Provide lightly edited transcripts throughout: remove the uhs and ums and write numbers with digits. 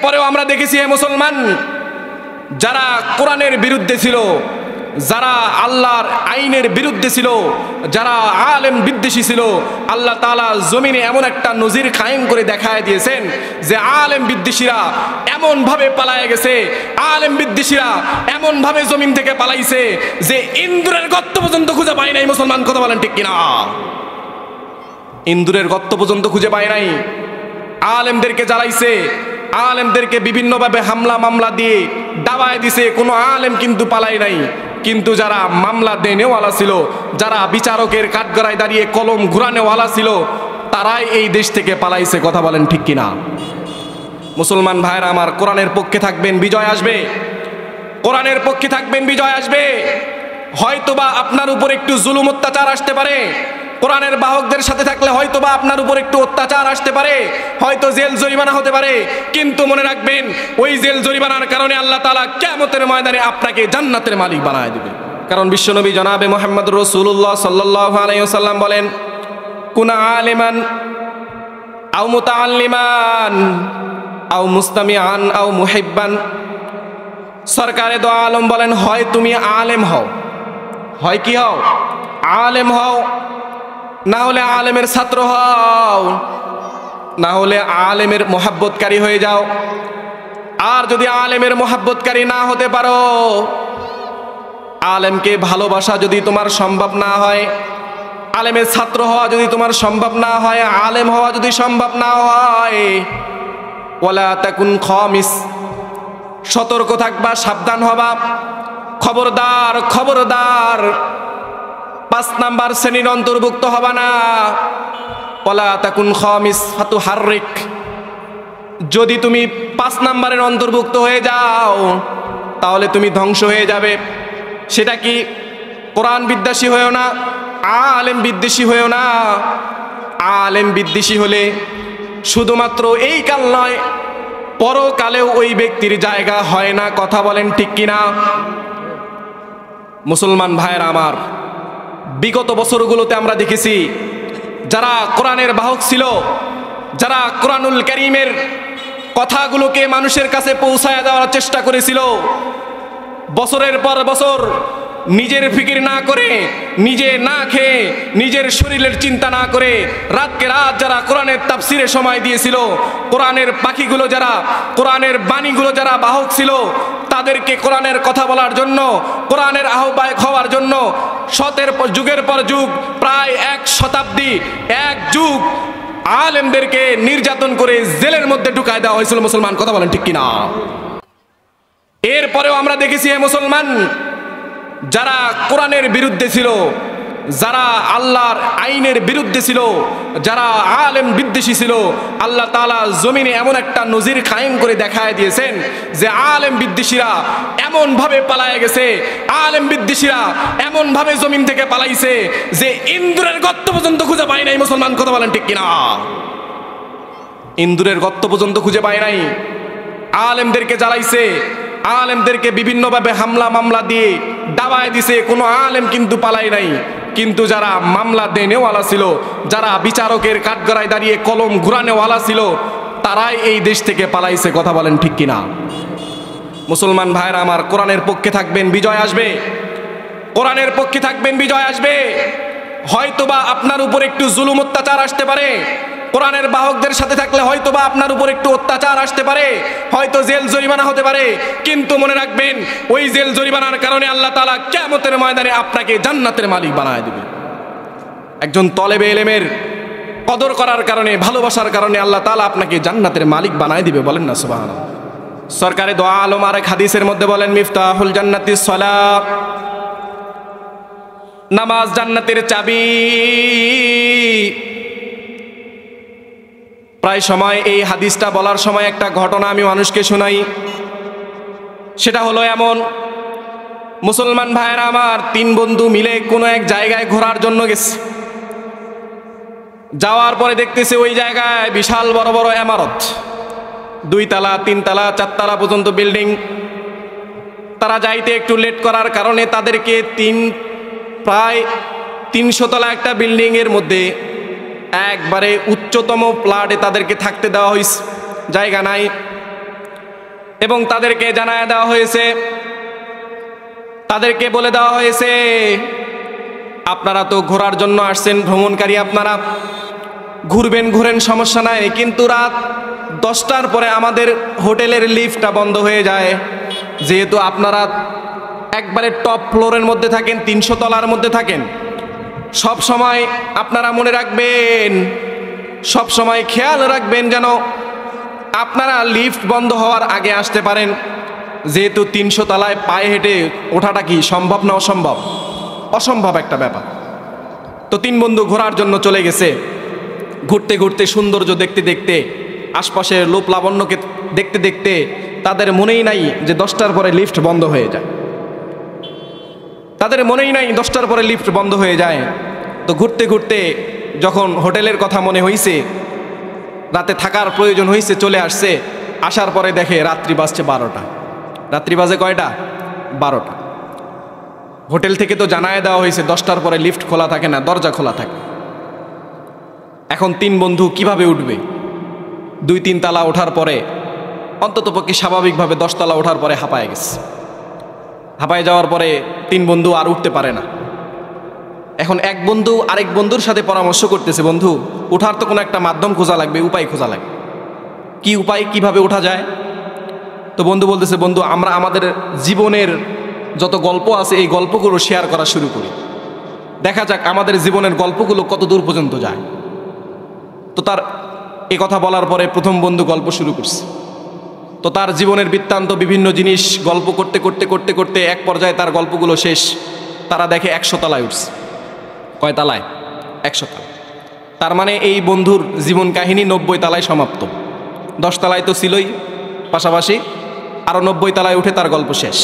পরেও আমরা দেখেছি হে মুসলমান, যারা কোরআনের বিরুদ্ধে ছিল, যারা আল্লাহর আইনের বিরুদ্ধে ছিল, যারা আলেম বিদ্বেষী ছিল, আল্লাহ তাআলা জমিনে এমন একটা নজির কায়েম করে দেখায় দিয়েছেন যে আলেম বিদ্বেষীরা এমন ভাবে পালায়ে গেছে, আলেম বিদ্বেষীরা এমন ভাবে জমিন থেকে পালাইছে যে ইন্দুরের গর্ত পর্যন্ত খুঁজে পায় নাই। মুসলমান কথা বলেন ঠিক কিনা? ইন্দুরের গর্ত পর্যন্ত খুঁজে পায় নাই। আলেমদেরকে জ্বালাইছে, আলেমদেরকে বিভিন্নভাবে হামলা মামলা দিয়ে দাবায় দিছে, কোনো আলেম কিন্তু পালায় নাই। কিন্তু যারা মামলা দেনেওয়ালা ছিল, যারা বিচারকের কাঠগড়ায় দাঁড়িয়ে কলম ঘুরানোওয়ালা ছিল, তারাই এই দেশ থেকে পালাইছে। কথা বলেন ঠিক কিনা? মুসলমান ভাইরা আমার, কোরআনের পক্ষে থাকবেন, বিজয় আসবে। কোরআনের পক্ষে থাকবেন, বিজয় আসবে। হয়তোবা আপনার উপর একটু জুলুম অত্যাচার আসতে পারে, কোরআনের বাহকদের সাথে থাকলে হয়তোবা আপনার উপর একটু অত্যাচার আসতে পারে, হয়তো জেল জরিমানা হতে পারে, কিন্তু মনে রাখবেন ওই জেল জরিমানার কারণে আল্লাহ তাআলা কিয়ামতের ময়দানে আপনাকে জান্নাতের মালিক বানায় দিবে। কারণ বিশ্বনবী জনাবে মুহাম্মদুর রাসূলুল্লাহ সাল্লাল্লাহু আলাইহি ওয়াসাল্লাম বলেন, কুনা আলিমান আও মুতাআল্লিমান আও মুস্তামিআন আও মুহিব্বান। সরকারে দো আলম বলেন, হয় তুমি আলেম হও, হয় কি হও? আলেম হও, না হলে আলেমের ছাত্র হও, না হলে আলেমের মোহাব্বতকারী হয়ে যাও। আর যদি আলেমের মোহাব্বতকারী না হতে পারো, আলেমকে ভালোবাসা যদি তোমার সম্ভব না হয়, আলেমের ছাত্র হওয়া যদি তোমার সম্ভব না হয়, আলেম হওয়া যদি সম্ভব না হয়, ওয়ালা তাকুন খামিস, সতর্ক থাকবা, সাবধান হবা, খবরদার খবরদার 5 নাম্বার শ্রেণীর অন্তর্ভুক্ত হবা না। ওয়ালা তাকুন খামিস ফাতুহাররিক, যদি তুমি 5 নাম্বারের অন্তর্ভুক্ত হয়ে যাও তাহলে তুমি ধ্বংস হয়ে যাবে। সেটা কি? কোরআন বিদ্বেষী হয়েও না, আলেম বিদ্বেষী হয়েও না। আলেম বিদ্বেষী হলে শুধুমাত্র এই কাল নয়, পরকালেও ওই ব্যক্তির জায়গা হয় না। কথা বলেন ঠিক কিনা? মুসলমান ভাইয়েরা আমার, বিগত বছরগুলোতে আমরা দেখেছি যারা কোরআনের বাহক ছিল, যারা কোরআনুল কারীমের কথাগুলোকে মানুষের কাছে পৌঁছায় দেওয়ার চেষ্টা করেছিল, বছরের পর বছর নিজের ফিকির না করে, নিজে না খেয়ে, নিজের শরীরের চিন্তা না করে রাতকে রাত যারা কোরআনের তাফসিরে সময় দিয়েছিল, কোরআনের পাখিগুলো যারা, কোরআনের বাণীগুলো যারা বাহক ছিল, তাদেরকে কোরআনের কথা বলার জন্য, কোরআনের আহ্বায়ক হওয়ার জন্য যুগের পর যুগ, প্রায় 1 শতাব্দী, 1 যুগ আলেমদেরকে নির্যাতন করে জেলের মধ্যে ঢুকায় দেওয়া হয়েছিল। মুসলমান কথা বলেন ঠিক কিনা? এরপরেও আমরা দেখেছি হে মুসলমান, যারা কোরআনের বিরুদ্ধে ছিল, যারা আল্লাহর আইনের বিরুদ্ধে ছিল, যারা আলেম বিদ্বেষী ছিল, আল্লাহ তাআলা জমিনে এমন একটা নজির কায়েম করে দেখায় দিয়েছেন যে আলেম বিদ্বেষীরা এমন ভাবে পালায়ে গেছে, আলেম বিদ্বেষীরা এমন ভাবে জমিন থেকে পালাইছে যে ইন্দুরের গর্ত পর্যন্ত খুঁজে পায় নাই। মুসলমান কথা বলেন ঠিক কিনা? ইন্দুরের গর্ত পর্যন্ত খুঁজে পায় নাই। আলেমদেরকে জ্বালাইছে, আলেমদেরকে বিভিন্নভাবে হামলা মামলা দিয়ে দাবায় দিছে, কোনো আলেম কিন্তু পালায় নাই। কিন্তু যারা মামলা দেনেওয়ালা ছিল, যারা বিচারকের কাঠগড়ায় দাঁড়িয়ে কলম ঘুরানোওয়ালা ছিল, তারাই এই দেশ থেকে পালাইছে। কথা বলেন ঠিক কিনা? মুসলমান ভাইরা আমার, কোরআনের পক্ষে থাকবেন, বিজয় আসবে। কোরআনের পক্ষে থাকবেন, বিজয় আসবে। হয়তোবা আপনার উপর একটু জুলুম অত্যাচার আসতে পারে, কোরআনের বাহকদের সাথে থাকলে হয়তোবা আপনার উপর একটু অত্যাচার আসতে পারে, হয়তো জেল জরিমানা হতে পারে, কিন্তু মনে রাখবেন ওই জেল জরিমানার কারণে আল্লাহ তাআলা কিয়ামতের ময়দানে আপনাকে জান্নাতের মালিক বানায় দিবে। একজন তলেবে ইলমের কদর করার কারণে, ভালোবাসার কারণে আল্লাহ তাআলা আপনাকে জান্নাতের মালিক বানায় দিবে। বলেন না সুবহানাল্লাহ। সরকারে দো আলম আরেক হাদিসের মধ্যে বলেন, মিফতাহুল জান্নাতিস সালাহ, নামাজ জান্নাতের চাবি। প্রায় সময় এই হাদিসটা বলার সময় একটা ঘটনা আমি মানুষকে শোনাই। সেটা হলো এমন, মুসলমান ভাইয়েরা আমার, 3 বন্ধু মিলে কোনো এক জায়গায় ঘোরার জন্য গেছে। যাওয়ার পরে দেখতেছে ওই জায়গায় বিশাল বড় বড় ইমারত, 2 তলা 3 তলা 4 তলা পর্যন্ত বিল্ডিং। তারা যাইতে একটু লেট করার কারণে তাদেরকে প্রায় 300 তলা একটা বিল্ডিং এর মধ্যে একবারে উচ্চতম ফ্ল্যাটে তাদেরকে থাকতে দেওয়া হয়েছে, জায়গা নাই। এবং তাদেরকে জানায় দেওয়া হয়েছে, তাদেরকে বলে দেওয়া হয়েছে, আপনারা তো ঘোরার জন্য আসছেন, ভ্রমণকারী আপনারা, ঘুরবেন ঘুরেন, সমস্যা নাই, কিন্তু রাত 10টার পরে আমাদের হোটেলের লিফটটা বন্ধ হয়ে যায়। যেহেতু আপনারা একবারে টপ ফ্লোরের মধ্যে থাকেন, 300 তলার মধ্যে থাকেন, সব সময় আপনারা মনে রাখবেন, সব সময় খেয়াল রাখবেন যেন আপনারা লিফট বন্ধ হওয়ার আগে আসতে পারেন। যেহেতু 300 তলায় পায়ে হেঁটে ওঠাটা কি সম্ভব না অসম্ভব? অসম্ভব একটা ব্যাপার। তো 3 বন্ধু ঘোরার জন্য চলে গেছে। ঘুরতে ঘুরতে, সৌন্দর্য দেখতে দেখতে, আশপাশের লোপ লাবণ্যকে দেখতে দেখতে তাদের মনেই নাই যে 10টার পরে লিফট বন্ধ হয়ে যায়। তাদের মনেই নাই 10টার পরে লিফট বন্ধ হয়ে যায়। তো ঘুরতে ঘুরতে যখন হোটেলের কথা মনে হয়েছে, রাতে থাকার প্রয়োজন হয়েছে, চলে আসছে। আসার পরে দেখে রাত্রি বাজছে 12টা। রাত্রি বাজে কয়টা? 12টা। হোটেল থেকে তো জানায় দেওয়া হয়েছে 10টার পরে লিফট খোলা থাকে না, দরজা খোলা থাকে। এখন 3 বন্ধু কিভাবে উঠবে? 2-3 তলা ওঠার পরে, অন্ততপক্ষে স্বাভাবিকভাবে 10 তলা ওঠার পরে হাঁপায় গেছে। হাঁপায় যাওয়ার পরে 3 বন্ধু আর উঠতে পারে না। এখন এক বন্ধু আরেক বন্ধুর সাথে পরামর্শ করতেছে, বন্ধু ওঠার তো কোনো একটা মাধ্যম খোঁজা লাগবে, উপায় খোঁজা লাগবে। কি উপায়, কিভাবে ওঠা যায়? তো বন্ধু বলতেছে, বন্ধু আমরা আমাদের জীবনের যত গল্প আছে এই গল্পগুলো শেয়ার করা শুরু করি, দেখা যাক আমাদের জীবনের গল্পগুলো কত দূর পর্যন্ত যায়। তো তার এ কথা বলার পরে প্রথম বন্ধু গল্প শুরু করছে। তো তার জীবনের বৃত্তান্ত, বিভিন্ন জিনিস গল্প করতে করতে করতে করতে এক পর্যায়ে তার গল্পগুলো শেষ। তারা দেখে 100 তলায় উঠছে। কয় তালায়? 100 তলা। তার মানে এই বন্ধুর জীবন কাহিনী 90 তলায় সমাপ্ত। 10 তলায় তো ছিলই, পাশাপাশি আরও 90 তলায় উঠে তার গল্প শেষ।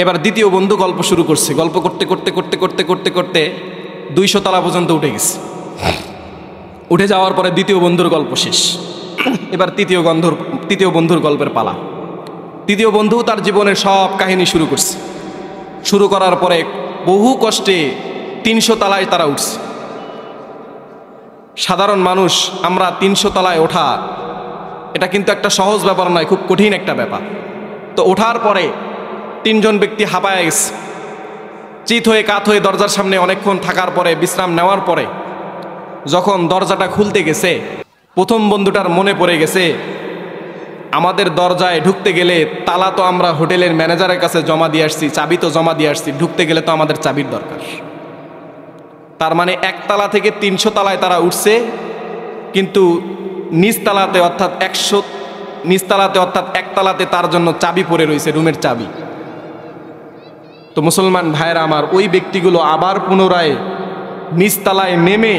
এবার দ্বিতীয় বন্ধু গল্প শুরু করছে। গল্প করতে করতে করতে করতে করতে করতে 200 তলা পর্যন্ত উঠে গেছে। উঠে যাওয়ার পরে দ্বিতীয় বন্ধুর গল্প শেষ। এবার তৃতীয় বন্ধুর গল্পের পালা। তৃতীয় বন্ধু তার জীবনের সব কাহিনী শুরু করছে। শুরু করার পরে বহু কষ্টে 300 তলায় তারা উঠছে। সাধারণ মানুষ আমরা 300 তলায় ওঠা, এটা কিন্তু একটা সহজ ব্যাপার নয়, খুব কঠিন একটা ব্যাপার। তো ওঠার পরে 3 জন ব্যক্তি হাঁপায় গেছে। চিত হয়ে কাত হয়ে দরজার সামনে অনেকক্ষণ থাকার পরে, বিশ্রাম নেওয়ার পরে যখন দরজাটা খুলতে গেছে, প্রথম বন্ধুটার মনে পড়ে গেছে, আমাদের দরজায় ঢুকতে গেলে তালা তো আমরা হোটেলের ম্যানেজারের কাছে জমা দিয়ে আসছি, চাবি তো জমা দিয়ে আসছি, ঢুকতে গেলে তো আমাদের চাবির দরকার। তার মানে 1 তলা থেকে 300 তলায় তারা উঠছে, কিন্তু নিচতলাতে অর্থাৎ 1 তলাতে তার জন্য চাবি পড়ে রয়েছে, রুমের চাবি। তো মুসলমান ভাইয়েরা আমার, ওই ব্যক্তিগুলো আবার পুনরায় নিচতলায় নেমে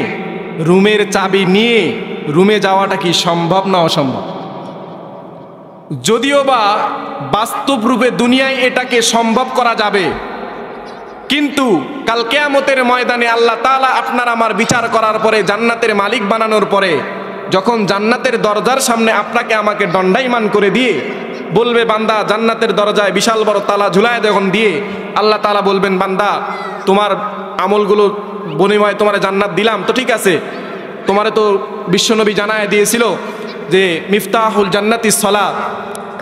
রুমের চাবি নিয়ে রুমে যাওয়াটা কি সম্ভব না অসম্ভব? যদিও বা বাস্তব রূপে দুনিয়ায় এটাকে সম্ভব করা যাবে, কিন্তু কাল কিয়ামতের ময়দানে আল্লাহ তাআলা আপনার আমার বিচার করার পরে, জান্নাতের মালিক বানানোর পরে, যখন জান্নাতের দরজার সামনে আপনাকে আমাকে দণ্ডায়মান করে দিয়ে বলবে, বান্দা জান্নাতের দরজায় বিশাল বড় তালা ঝুলায় যখন দিয়ে আল্লাহ তাআলা বলবেন, বান্দা তোমার আমলগুলো বিনিময়ে তোমার জান্নাত দিলাম, তো ঠিক আছে, তোমারে তো বিশ্বনবী জানায় দিয়েছিল যে মিফতাহুল জান্নাতিস সালাত,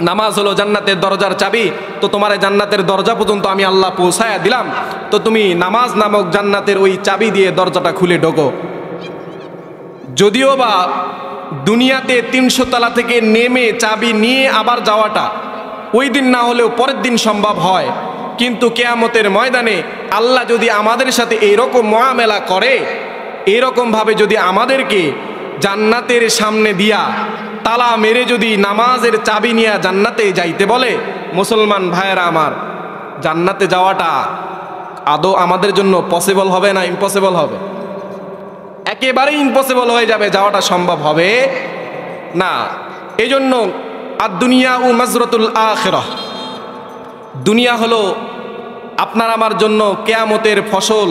নামাজ হলো জান্নাতের দরজার চাবি, তো তোমার জান্নাতের দরজা পর্যন্ত আমি আল্লাহ পৌঁছায়া দিলাম, তো তুমি নামাজ নামক জান্নাতের ওই চাবি দিয়ে দরজাটা খুলে ঢোকো। যদিও বা দুনিয়াতে 300 তলা থেকে নেমে চাবি নিয়ে আবার যাওয়াটা ওই দিন না হলেও পরের দিন সম্ভব হয়, কিন্তু কিয়ামতের ময়দানে আল্লাহ যদি আমাদের সাথে এইরকম মুআমেলা করে, এরকমভাবে যদি আমাদেরকে জান্নাতের সামনে দিয়া তালা মেরে যদি নামাজের চাবি নিয়ে জান্নাতে যাইতে বলে, মুসলমান ভাইয়েরা আমার, জান্নাতে যাওয়াটা আদৌ আমাদের জন্য পসিবল হবে না ইম্পসিবল হবে? একেবারেই ইম্পসিবল হয়ে যাবে, যাওয়াটা সম্ভব হবে না। এই জন্য আদ-দুনিয়া ও মাজরাতুল আখিরাহ, দুনিয়া হলো আপনার আমার জন্য কিয়ামতের ফসল,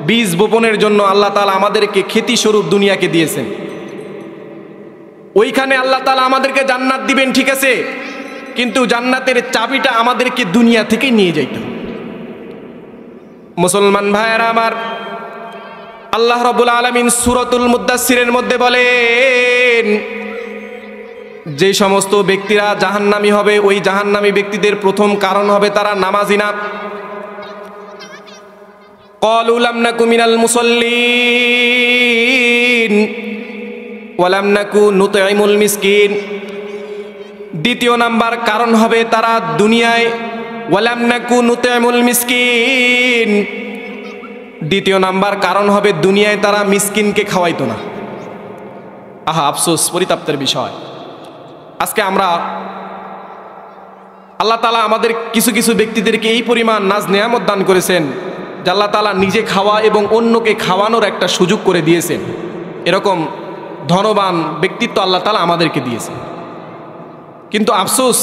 বীজ বপনের জন্য আল্লাহ তাআলা আমাদেরকে খেতি স্বরূপ দুনিয়াকে দিয়েছেন। ওইখানে আল্লাহ তাআলা আমাদেরকে জান্নাত দিবেন, ঠিক আছে, কিন্তু জান্নাতের চাবিটা আমাদেরকে দুনিয়া থেকে নিয়ে যাইতে হবে। মুসলমান ভাইয়েরা আমার, আল্লাহ রাব্বুল আলামিন সূরাতুল মুদ্দাসসিরের মধ্যে বলেন, যে সমস্ত ব্যক্তিরা জাহান্নামী হবে ওই জাহান্নামী ব্যক্তিদের প্রথম কারণ হবে তারা নামাজি না। ক্বালু লাম নাকু মিনাল মুসাল্লিন ওয়া লাম নাকু নুতঈমুল মিসকিন। দ্বিতীয় নাম্বার কারণ হবে তারা দুনিয়ায় ওয়া লাম নাকু নুতঈমুল মিসকিন, দ্বিতীয় নাম্বার কারণ হবে দুনিয়ায় তারা মিসকিনকে খাওয়াইতো না। আহা, আফসোস, পরিতাপ্তের বিষয়। আজকে আমরা আল্লাহ তাআলা আমাদের কিছু কিছু ব্যক্তিদেরকে এই পরিমাণ নাজ নেয়ামত দান করেছেন যে আল্লাহ তাআলা নিজে খাওয়া এবং অন্যকে খাওয়ানোর একটা সুযোগ করে দিয়েছেন। এরকম ধনবান ব্যক্তিত্ব আল্লাহ তাআলা আমাদেরকে দিয়েছেন। কিন্তু আফসোস,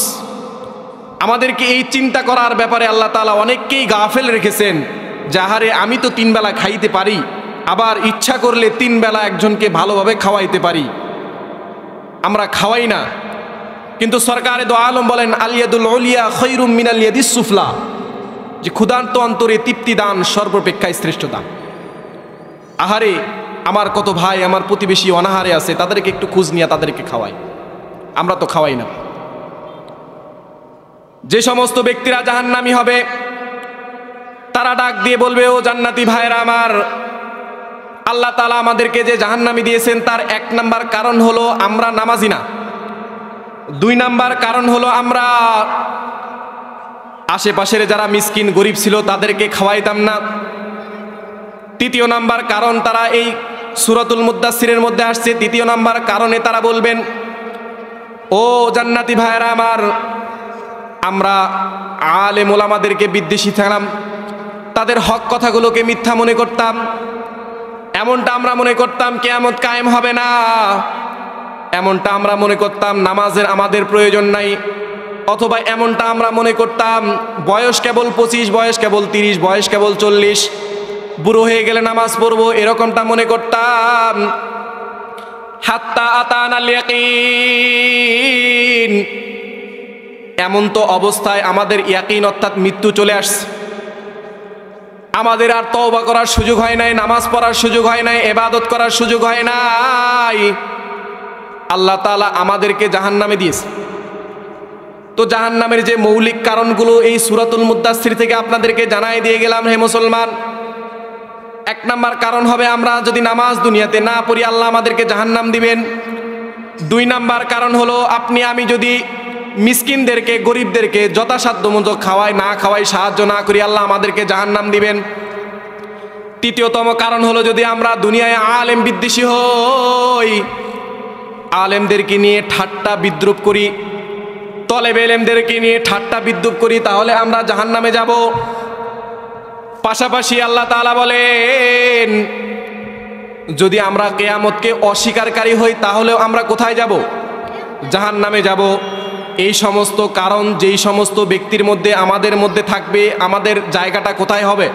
আমাদেরকে এই চিন্তা করার ব্যাপারে আল্লাহ তাআলা অনেককেই গাফেল রেখেছেন। যাহারে আমি তো 3 বেলা খাইতে পারি, আবার ইচ্ছা করলে 3 বেলা একজনকে ভালোভাবে খাওয়াইতে পারি, আমরা খাওয়াই না। কিন্তু সরকারে দো আলম বলেন আল ইয়াদুল উলিয়া খায়রুম মিনাল ইয়াদিস সুফলা, যে ক্ষুধার্ত অন্তরে তৃপ্তি দান সর্বাপেক্ষা শ্রেষ্ঠ দান। আহারে, আমার কত ভাই, আমার প্রতিবেশী অনাহারে আছে, তাদেরকে একটু খোঁজ নিয়ে তাদেরকে খাওয়াই, আমরা তো খাওয়াই না। যে সমস্ত ব্যক্তিরা জাহান্নামী হবে তারা ডাক দিয়ে বলবে, ও জান্নাতি ভাইরা আমার, আল্লাহ তাআলা আমাদেরকে যে জাহান্নামী দিয়েছেন তার 1 নাম্বার কারণ হলো আমরা নামাজি না, 2 নাম্বার কারণ হলো আমরা আশেপাশের যারা মিসকিন গরিব ছিল তাদেরকে খাওয়াইতাম না, 3য় নাম্বার কারণ তারা এই সূরাতুল মুদ্দাসসিরের মধ্যে আসছে, 3য় নাম্বার কারণে তারা বলবেন, ও জান্নাতি ভাইরা আমার, আমরা আলেম ওলামাদেরকে বিদ্বেষী থাকলাম, তাদের হক কথাগুলোকে মিথ্যা মনে করতাম, এমনটা আমরা মনে করতাম কিয়ামত কায়েম হবে না, এমনটা আমরা মনে করতাম নামাজের আমাদের প্রয়োজন নাই, অথবা এমনটা আমরা মনে করতাম বয়স কেবল 25, বয়স কেবল 30, বয়স কেবল 40, বুড়ো হয়ে গেলে নামাজ পড়বো, এরকমটা মনে করতাম। হাত্তা আতানাল ইয়াকিন, এমন তো অবস্থায় আমাদের ইয়াকিন অর্থাৎ মৃত্যু চলে আসছে, আমাদের আর তওবা করার সুযোগ হয় নাই, নামাজ পড়ার সুযোগ হয় নাই, ইবাদত করার সুযোগ হয় নাই, আল্লাহ তাআলা আমাদেরকে জাহান্নামে দিয়েছে। তো জাহান্নামের যে মৌলিক কারণগুলো এই সূরাতুল মুদ্দাসসির থেকে আপনাদেরকে জানাই দিয়ে গেলাম। হে মুসলমান, 1 নাম্বার কারণ হবে আমরা যদি নামাজ দুনিয়াতে না পড়ি আল্লাহ আমাদেরকে জাহান্নাম দিবেন। 2 নাম্বার কারণ হলো আপনি আমি যদি মিসকিনদেরকে গরিবদেরকে যথাসাধ্য মতো খাওয়াই না খাওয়াই সাহায্য না করি আল্লাহ আমাদেরকে জাহান্নাম দিবেন। 3য়তম কারণ হলো যদি আমরা দুনিয়ায় আলেম বিদ্বেষী হই, আলেমদেরকে নিয়ে ঠাট্টা বিদ্রুপ করি, তলেবে ইলমদেরকে নিয়ে ঠাট্টা বিদ্রুপ করি, তাহলে আমরা জাহান্নামে যাব। পাশাপাশি আল্লাহ তাআলা বলেন যদি আমরা কিয়ামতকে অস্বীকারী হই তাহলে আমরা কোথায় যাব? জাহান্নামে যাব। এই সমস্ত কারণ যেই সমস্ত ব্যক্তির মধ্যে আমাদের মধ্যে থাকবে, আমাদের জায়গাটা কোথায় হবে?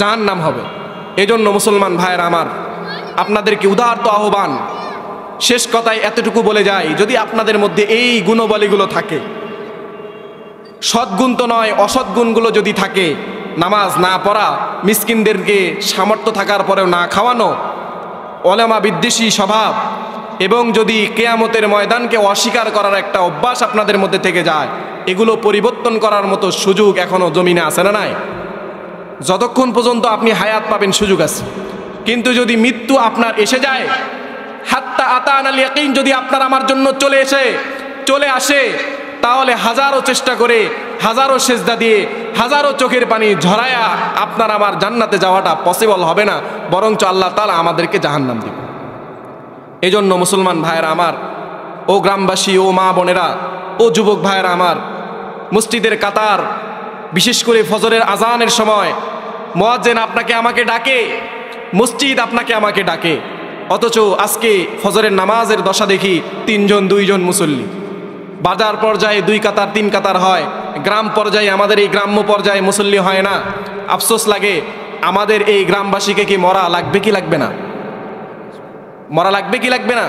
জাহান্নাম হবে। এজন্য মুসলমান ভাইয়েরা আমার, আপনাদেরকে উদারত আহ্বান, শেষ কথায় এতটুকু বলে যাই, যদি আপনাদের মধ্যে এই গুণবলীগুলো থাকে, সদ্গুণ তো নয় অসৎগুণগুলো যদি থাকে, নামাজ না পড়া, মিসকিনদেরকে সামর্থ্য থাকার পরেও না খাওয়ানো, ওলামা বিদ্বেষী স্বভাব, এবং যদি কিয়ামতের ময়দানকে অস্বীকার করার একটা অভ্যাস আপনাদের মধ্যে থেকে যায়, এগুলো পরিবর্তন করার মতো সুযোগ এখনো জমিনে আছে না নাই? যতক্ষণ পর্যন্ত আপনি হায়াত পাবেন সুযোগ আছে। কিন্তু যদি মৃত্যু আপনার এসে যায়, হাত্তা আতানাল ইয়াকিন যদি আপনার আমার জন্য চলে আসে, তাহলে হাজারো চেষ্টা করে, হাজারো সেজদা দিয়ে, হাজারো চোখের পানি ঝরায়া আপনার আমার জান্নাতে যাওয়াটা পসিবল হবে না, বরঞ্চ আল্লাহ তাআলা আমাদেরকে জাহান্নাম দিবেন। এজন্য মুসলমান ভাইয়েরা আমার, ও গ্রামবাসী, ও মা বোনেরা, ও যুবক ভাইয়েরা আমার, মসজিদের কাতার, বিশেষ করে ফজরের আজানের সময় মুয়াজ্জিন আপনাকে আমাকে ডাকে, মসজিদ আপনাকে আমাকে ডাকে, অথচ আজকে ফজরের নামাজের দশা দেখি 3 জন 2 জন মুসল্লি। বাজার পর্যায়ে 2 কাতার 3 কাতার হয়, গ্রাম পর্যায়ে আমাদের এই গ্রাম্য পর্যায়ে মুসল্লি হয় না। আফসোস লাগে, আমাদের এই গ্রামবাসীকে কি মরা লাগবে কি লাগবে না? মরা লাগবে কি লাগবে না?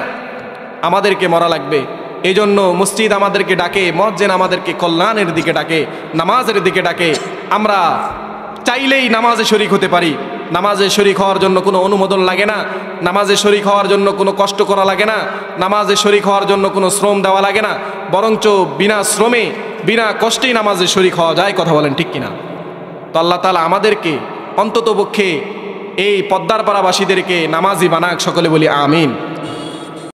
আমাদেরকে মরা লাগবে। এই জন্য মসজিদ আমাদেরকে ডাকে, মুয়াজ্জিন আমাদেরকে কল্যাণের দিকে ডাকে, নামাজের দিকে ডাকে। আমরা চাইলেই নামাজে শরীক হতে পারি, নামাজে শরীক হওয়ার জন্য কোনো অনুমোদন লাগে না, নামাজে শরীক হওয়ার জন্য কোনো কষ্ট করা লাগে না, নামাজে শরীক হওয়ার জন্য কোনো শ্রম দেওয়া লাগে না, বরঞ্চ বিনা শ্রমে বিনা কষ্টেই নামাজে শরীক হওয়া যায়। কথা বলেন ঠিক কিনা? তো আল্লাহ তাআলা আমাদেরকে অন্ততপক্ষে এই পদ্মার পাড়াবাসীদেরকে নামাজি বানাক, সকলে বলি আমিন।